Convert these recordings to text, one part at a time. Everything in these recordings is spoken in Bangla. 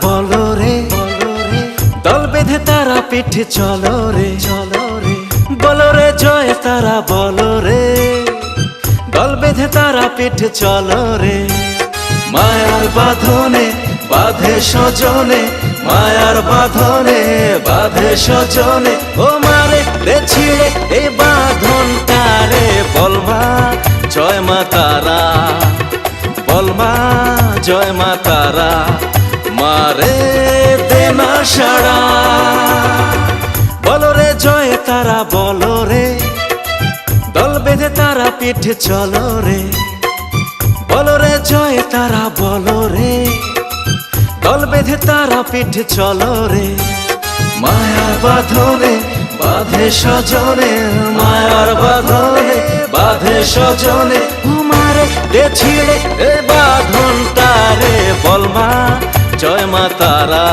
বলো রে, দল বেঁধে তারা পিঠে চলো রে, বলো রে জয় তারা বলো রে, দল বেঁধে তারা পিঠে চলো রে। মায়ার বাঁধনে বাঁধে স্বজনে, মায়ার বাঁধনে বাঁধে স্বজনে, ও মারে রে ছিঁড়ে এই বাঁধনটারে। বলমা জয় মা তারা, বলমা জয় মা তারা, মারে দেনা সাড়া। বলো রে জয় তারা বলো রে, দল বেঁধে তারা পিঠে চলো রে, বলো রে জয় তারা বলো রে, দল বেঁধে তারা পিঠে চলো রে। মায়ার বাঁধনে বাঁধে স্বজনে, মায়ার বাঁধনে বাঁধে স্বজনে, মারে রে ছিঁড়ে এ বাঁধনটারে। বলমা জয় মা তারা,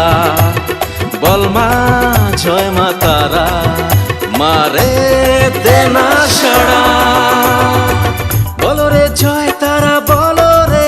বলমা জয় মা তারা, মারে দেনা সাড়া। বলো রে জয় তারা বলো রে।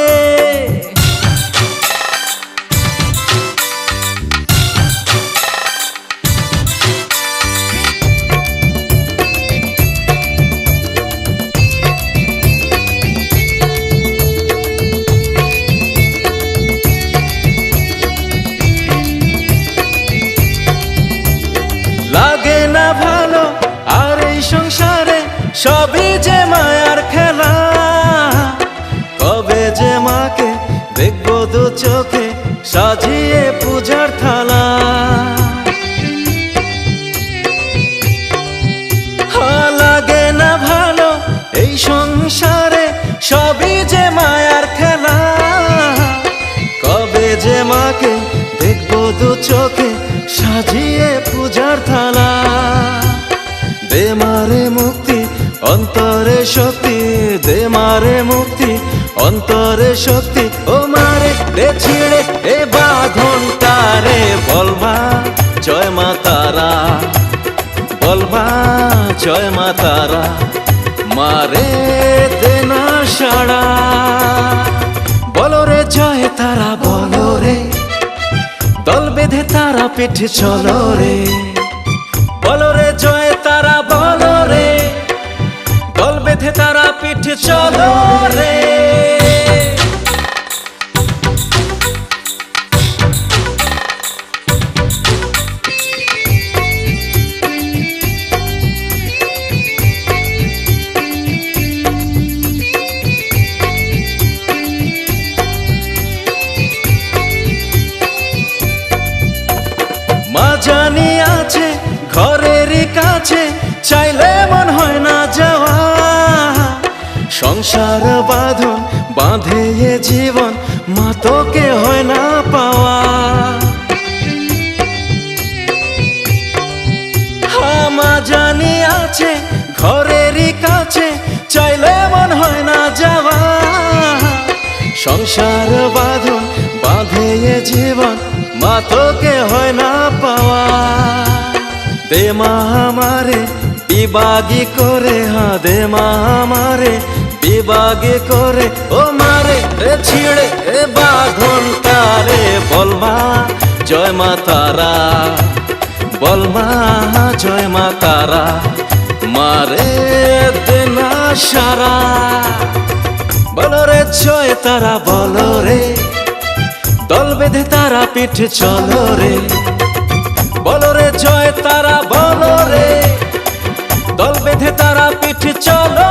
লাগে না ভালো আর এই সংসারে সবই যে মায়ার খেলা, কবে যে মাকে দেখবো দু চোখে সাজিয়ে পূজার থালা। লাগে না ভালো এই সংসারে সবই যে মায়ার খেলা, কবে যে মাকে দেখবো দু চোখে সাজিয়ে পূজার থালা। দে মারে মুক্তি অন্তরে শক্তি, দে মারে মুক্তি অন্তরে শক্তি, ও মারে রে ছিঁড়ে এ বাঁধনটারে। বলমা জয় মা তারা, বলমা জয় মা তারা, মারে দেনা সাড়া। বলো রে জয় তারা বলো রে, দল বেঁধে তারা পিঠে চলো রে, বলো রে জয় তারা বলো রে, দল বেঁধে তারা পিঠে চলো রে। মা জানি আছে ঘরের কাছে, চাইলে মন হয় না যাওয়া। সংসার বাঁধন বাঁধে এ জীবন, মা তোকে হয় না পাওয়া। মা জানি আছে ঘরের কাছে, চাইলে মন হয় না যাওয়া। সংসার বাঁধন বাঁধে এ জীবন, মা তোকে হয় না পাওয়া। দে মা আমারে বিবাগী করে, হ্যাঁ দে মা আমারে বিবাগী করে, ও মারে রে ছিঁড়ে এ বাঁধনটারে। বলমা জয় মা তারা, বলমা জয় মা তারা, মারে দেনা সারা। বলো রে জয় তারা বলো রে, দল বেঁধে তারা পিঠে চলো রে, বলো রে জয় তারা বলো রে, দল বেঁধে তারা পিঠে চলো।